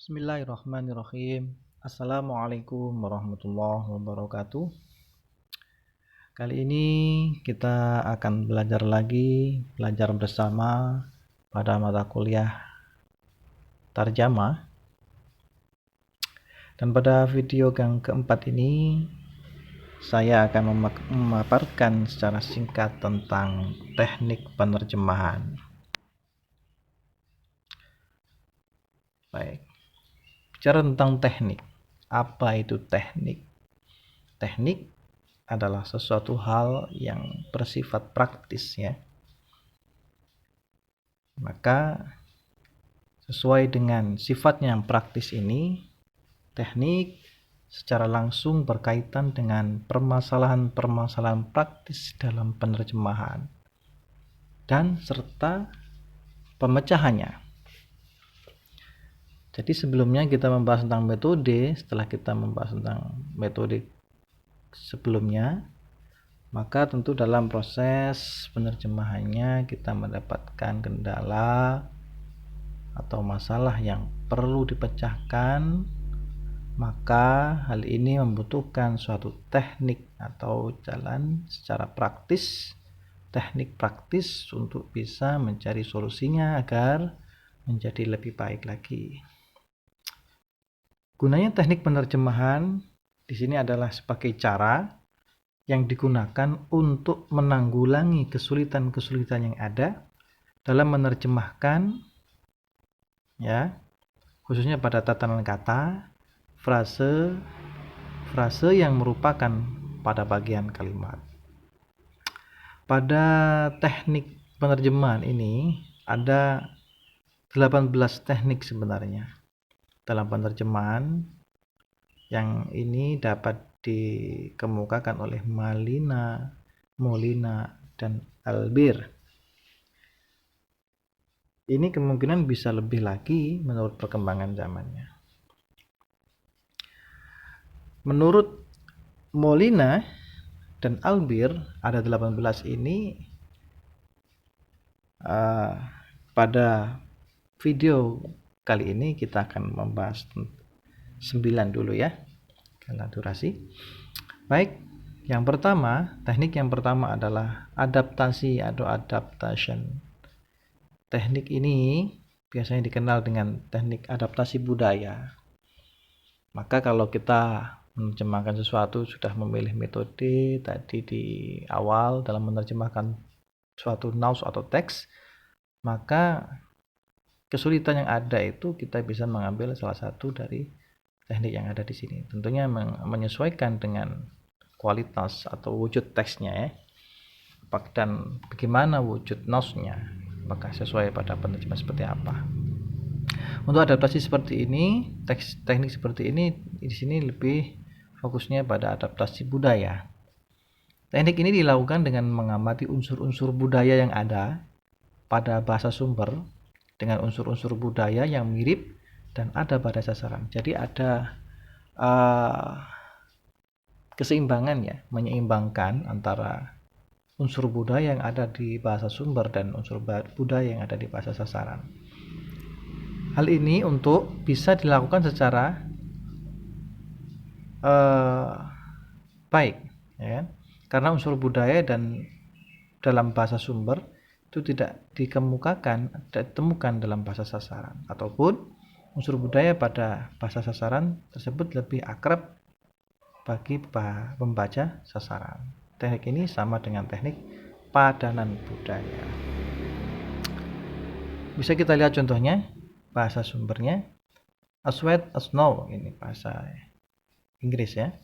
Bismillahirrahmanirrahim. Assalamualaikum warahmatullahi wabarakatuh. Kali ini kita akan belajar bersama pada mata kuliah Tarjamah. Dan pada video yang keempat ini saya akan memaparkan secara singkat tentang teknik penerjemahan. Baik. Bicara tentang teknik, apa itu teknik? Teknik adalah sesuatu hal yang bersifat praktis ya. Maka sesuai dengan sifatnya yang praktis ini, teknik secara langsung berkaitan dengan permasalahan-permasalahan praktis dalam penerjemahan dan serta pemecahannya. Jadi sebelumnya kita membahas tentang metode. Setelah kita membahas tentang metode sebelumnya, maka tentu dalam proses penerjemahannya kita mendapatkan kendala atau masalah yang perlu dipecahkan. Maka hal ini membutuhkan suatu teknik atau jalan secara praktis, teknik praktis untuk bisa mencari solusinya agar menjadi lebih baik lagi. Gunanya teknik penerjemahan di sini adalah sebagai cara yang digunakan untuk menanggulangi kesulitan-kesulitan yang ada dalam menerjemahkan ya, khususnya pada tatanan kata, frase yang merupakan pada bagian kalimat. Pada teknik penerjemahan ini ada 18 teknik sebenarnya dalam penerjemahan, yang ini dapat dikemukakan oleh Molina, dan Albir. Ini kemungkinan bisa lebih lagi menurut perkembangan zamannya. Menurut Molina dan Albir, ada 18 ini. Pada video kali ini kita akan membahas 9 dulu ya, karena durasi. Baik, teknik yang pertama adalah adaptasi atau adaptation. Teknik ini biasanya dikenal dengan teknik adaptasi budaya. Maka kalau kita menerjemahkan sesuatu sudah memilih metode tadi di awal dalam menerjemahkan suatu naus atau teks, maka kesulitan yang ada itu kita bisa mengambil salah satu dari teknik yang ada di sini. Tentunya menyesuaikan dengan kualitas atau wujud teksnya ya. Dan bagaimana wujud nausnya, apakah sesuai pada penerjemahan seperti apa. Untuk adaptasi seperti ini, teknik seperti ini di sini lebih fokusnya pada adaptasi budaya. Teknik ini dilakukan dengan mengamati unsur-unsur budaya yang ada pada bahasa sumber dengan unsur-unsur budaya yang mirip dan ada pada sasaran. Jadi ada keseimbangan ya, menyeimbangkan antara unsur budaya yang ada di bahasa sumber dan unsur budaya yang ada di bahasa sasaran. Hal ini untuk bisa dilakukan secara baik ya, karena unsur budaya dan dalam bahasa sumber itu tidak ditemukan dalam bahasa sasaran, ataupun unsur budaya pada bahasa sasaran tersebut lebih akrab bagi pembaca sasaran. Teknik ini sama dengan teknik padanan budaya. Bisa kita lihat contohnya, bahasa sumbernya as wet as snow, ini bahasa Inggris ya.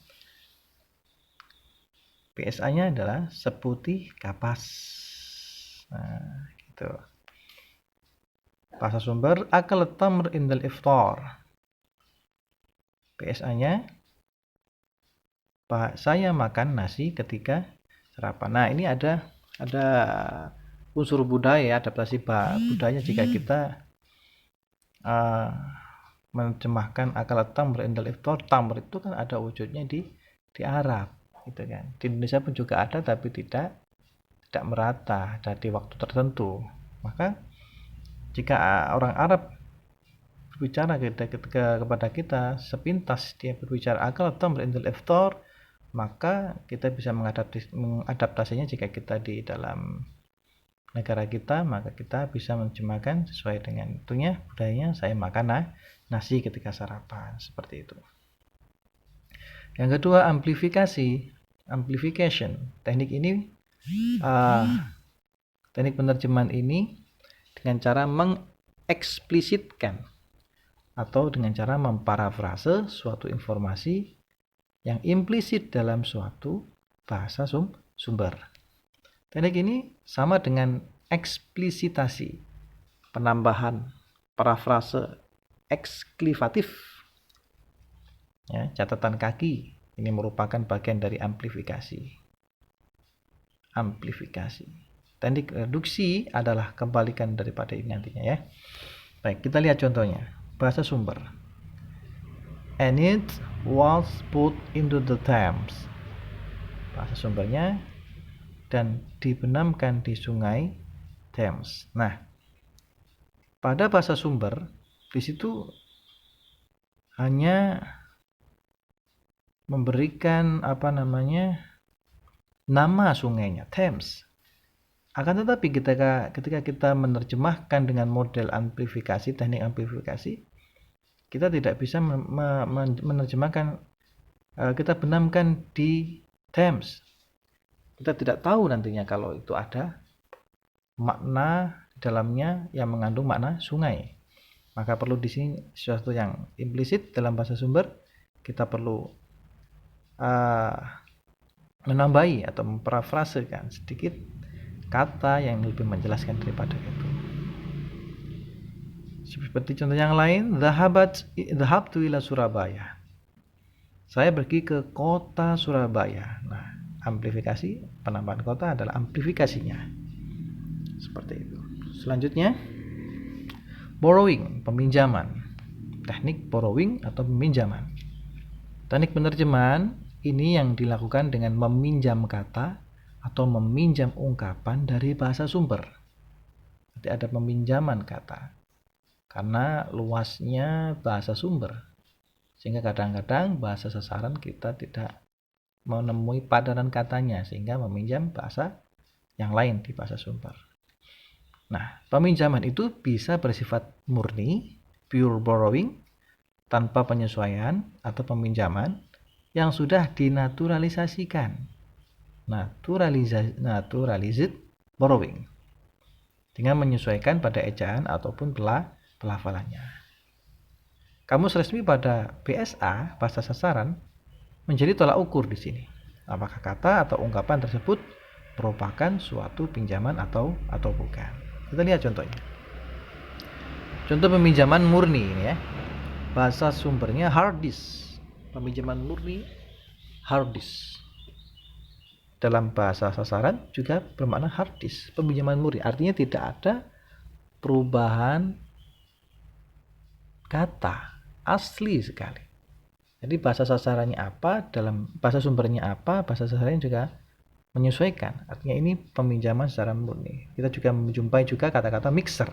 PSA-nya adalah seputih kapas. Nah, gitu. Bahasa sumber akal tamr indal iftar. PSA-nya saya makan nasi ketika sarapan. Nah, ini ada unsur budaya, adaptasi budaya jika kita menerjemahkan akal tamr indal iftar. Tamr itu kan ada wujudnya di Arab, gitu kan. Di Indonesia pun juga ada, tapi tidak merata dari waktu tertentu. Maka jika orang Arab berbicara kepada kita, sepintas dia berbicara akal tamr indal iftar, maka kita bisa mengadaptasinya. Jika kita di dalam negara kita, maka kita bisa menerjemahkan sesuai dengan tentunya budayanya. Saya makan nasi ketika sarapan, seperti itu. Yang kedua, amplification. Teknik penerjemahan ini dengan cara mengeksplisitkan atau dengan cara memparafrase suatu informasi yang implisit dalam suatu bahasa sumber. Teknik ini sama dengan eksplisitasi, penambahan, parafrase eksklivatif. Ya, catatan kaki ini merupakan bagian dari amplifikasi. Teknik reduksi adalah kebalikan daripada ini nantinya ya. Baik, kita lihat contohnya. Bahasa sumber. And it was put into the Thames. Bahasa sumbernya, dan dibenamkan di sungai Thames. Nah, pada bahasa sumber di situ hanya memberikan nama sungainya, Thames. Akan tetapi ketika kita menerjemahkan dengan model amplifikasi, teknik amplifikasi, kita tidak bisa menerjemahkan, kita benamkan di Thames. Kita tidak tahu nantinya kalau itu ada makna di dalamnya yang mengandung makna sungai. Maka perlu di sini sesuatu yang implisit dalam bahasa sumber. Kita perlu menambahi atau memparafrasekan sedikit kata yang lebih menjelaskan daripada itu. Seperti contoh yang lain, dhahabtu ila Surabaya. Saya pergi ke kota Surabaya. Nah, amplifikasi, penambahan kota adalah amplifikasinya. Seperti itu. Selanjutnya, borrowing, peminjaman. Teknik borrowing atau peminjaman. Teknik penerjemahan ini yang dilakukan dengan meminjam kata atau meminjam ungkapan dari bahasa sumber. Jadi ada peminjaman kata karena luasnya bahasa sumber, sehingga kadang-kadang bahasa sasaran kita tidak menemui padanan katanya, sehingga meminjam bahasa yang lain di bahasa sumber. Nah, peminjaman itu bisa bersifat murni, pure borrowing, tanpa penyesuaian, atau peminjaman yang sudah dinaturalisasikan, naturalized borrowing, dengan menyesuaikan pada ejaan ataupun pelafalannya. Kamus resmi pada BSA, bahasa sasaran, menjadi tolak ukur di sini. Apakah kata atau ungkapan tersebut merupakan suatu pinjaman atau bukan. Kita lihat contohnya. Contoh peminjaman murni ini ya. Bahasa sumbernya hard disk. Peminjaman murni hard disk. Dalam bahasa sasaran juga bermakna hard disk. Peminjaman murni artinya tidak ada perubahan kata, asli sekali. Jadi bahasa sasarannya apa, dalam bahasa sumbernya apa, bahasa sasarannya juga menyesuaikan. Artinya ini peminjaman secara murni. Kita juga menjumpai juga kata-kata mixer.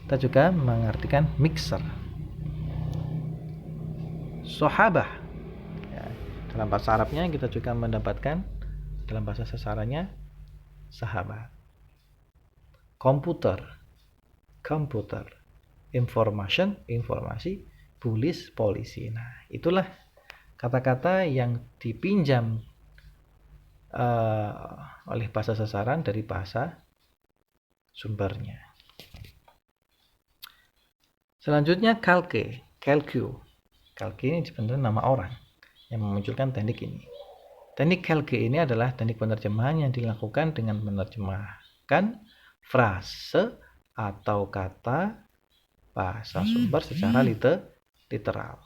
Kita juga mengartikan mixer. Sahabah. Ya, dalam bahasa Arabnya kita juga mendapatkan dalam bahasa sasarannya sahabat. Komputer. Information, informasi. Police, polisi. Nah, itulah kata-kata yang dipinjam oleh bahasa sasaran dari bahasa sumbernya. Selanjutnya calque ini sebenarnya nama orang yang memunculkan teknik ini. Teknik calque ini adalah teknik penerjemahan yang dilakukan dengan menerjemahkan frase atau kata bahasa sumber secara literal.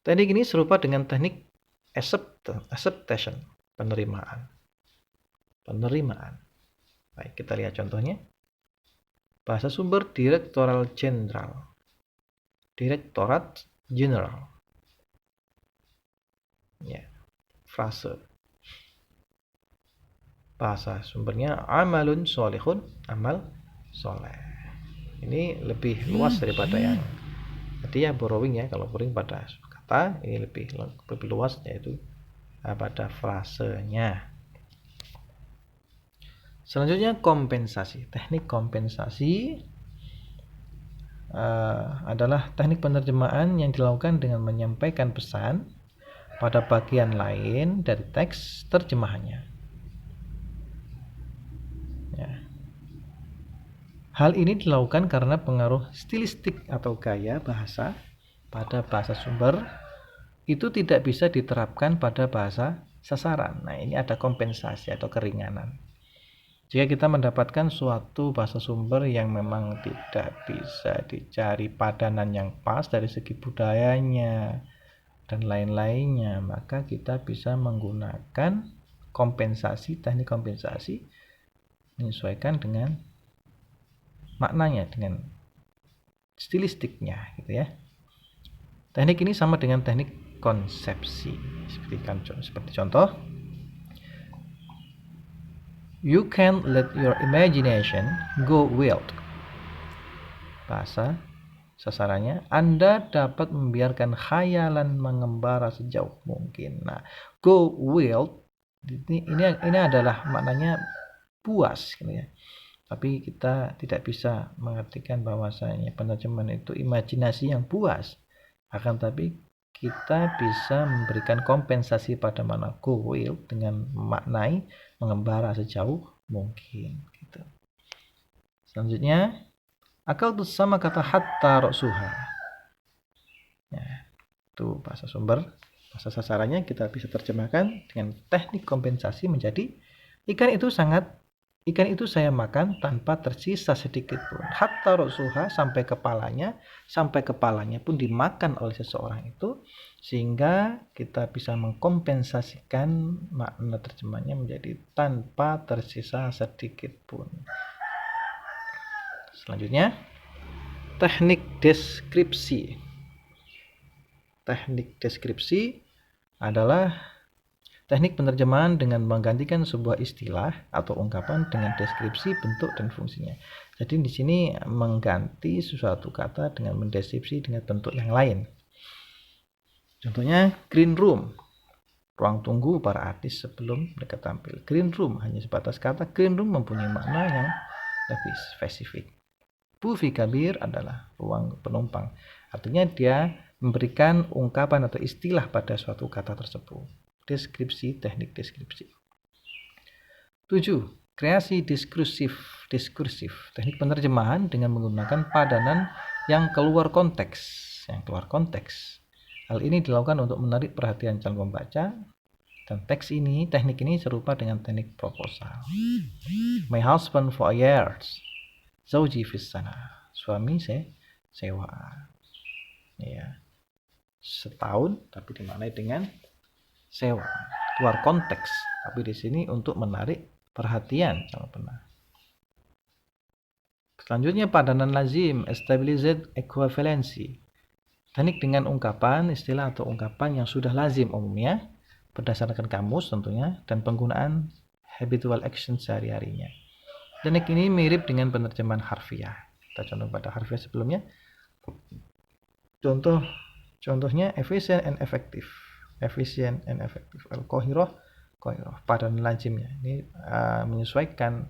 Teknik ini serupa dengan teknik acceptation, penerimaan. Baik, kita lihat contohnya. Bahasa sumber Direktorat General. Ya, frase. Bahasa sumbernya amalun solihun, amal soleh. ini lebih luas daripada yang tadi ya borrowing ya. Kalau borrowing pada kata, ini lebih luas, yaitu pada frasenya. Selanjutnya kompensasi. Teknik kompensasi adalah teknik penerjemahan yang dilakukan dengan menyampaikan pesan pada bagian lain dari teks terjemahannya. Ya. Hal ini dilakukan karena pengaruh stilistik atau gaya bahasa pada bahasa sumber itu tidak bisa diterapkan pada bahasa sasaran. Nah, ini ada kompensasi atau keringanan. Jika kita mendapatkan suatu bahasa sumber yang memang tidak bisa dicari padanan yang pas dari segi budayanya dan lain-lainnya, maka kita bisa menggunakan kompensasi, teknik kompensasi menyesuaikan dengan maknanya, dengan stilistiknya gitu ya. Teknik ini sama dengan teknik konsepsi. Seperti contoh, you can let your imagination go wild. Bahasa sasarannya, Anda dapat membiarkan khayalan mengembara sejauh mungkin. Nah, go wild ini adalah maknanya puas gitu ya. Tapi kita tidak bisa mengartikan bahwasanya penerjemahan itu imajinasi yang puas. Akan tapi kita bisa memberikan kompensasi pada makna go wild dengan memaknai mengembara sejauh mungkin gitu. Selanjutnya, akal bersama kata hatta roksuha. Ya, itu bahasa sumber. Bahasa sasarannya kita bisa terjemahkan dengan teknik kompensasi menjadi ikan itu saya makan tanpa tersisa sedikit pun. Hatta roksuha, sampai kepalanya pun dimakan oleh seseorang itu, sehingga kita bisa mengkompensasikan makna terjemahnya menjadi tanpa tersisa sedikit pun. Selanjutnya, teknik deskripsi. Teknik deskripsi adalah teknik penerjemahan dengan menggantikan sebuah istilah atau ungkapan dengan deskripsi bentuk dan fungsinya. Jadi di sini mengganti suatu kata dengan mendeskripsi dengan bentuk yang lain. Contohnya green room, ruang tunggu para artis sebelum mereka tampil. Green room hanya sebatas kata, green room mempunyai makna yang lebih spesifik. Bufi kabir adalah ruang penumpang. Artinya dia memberikan ungkapan atau istilah pada suatu kata tersebut. Deskripsi, teknik deskripsi. 7. Kreasi diskursif. Teknik penerjemahan dengan menggunakan padanan yang keluar konteks. Hal ini dilakukan untuk menarik perhatian calon pembaca, dan teknik ini serupa dengan teknik proposal. My husband for years. Zauji fis sana. Suami saya sewa. Ya. Setahun tapi dimaknai dengan sewa, keluar konteks, tapi di sini untuk menarik perhatian calon pendengar. Selanjutnya padanan lazim, established equivalency. Teknik dengan ungkapan, istilah atau ungkapan yang sudah lazim umumnya berdasarkan kamus tentunya dan penggunaan habitual action sehari-harinya. Teknik ini mirip dengan penerjemahan harfiah. Kita contoh pada harfiah sebelumnya. Contohnya efficient and effective. Al-Qahirah, padanan lazimnya ini menyesuaikan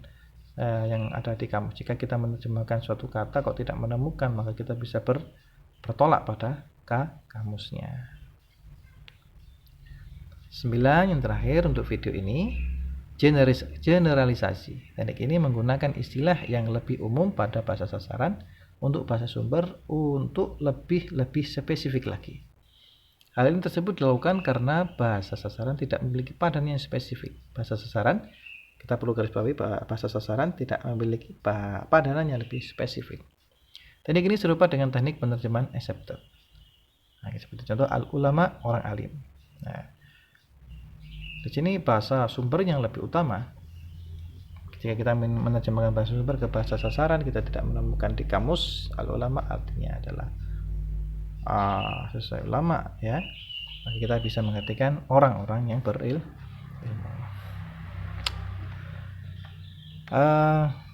yang ada di kamus. Jika kita menerjemahkan suatu kata kok tidak menemukan, maka kita bisa bertolak pada kamusnya. 9, yang terakhir untuk video ini, generalisasi. Teknik ini menggunakan istilah yang lebih umum pada bahasa sasaran untuk bahasa sumber untuk lebih spesifik lagi. Hal ini tersebut dilakukan karena bahasa sasaran tidak memiliki padanan yang spesifik. Bahasa sasaran, kita perlu garis bawahi bahwa bahasa sasaran tidak memiliki padanan yang lebih spesifik. Teknik ini serupa dengan teknik penerjemahan accepted. Nah, seperti contoh al-ulama, orang alim. Nah, di sini bahasa sumber yang lebih utama. Jika kita menerjemahkan bahasa sumber ke bahasa sasaran, kita tidak menemukan di kamus al-ulama artinya adalah sesuai ulama ya, maka kita bisa mengartikan orang-orang yang berilmu.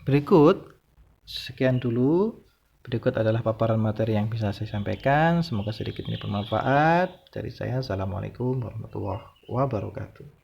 Berikut sekian dulu Berikut adalah paparan materi yang bisa saya sampaikan. Semoga sedikit ini bermanfaat. Dari saya, Assalamualaikum warahmatullahi wabarakatuh.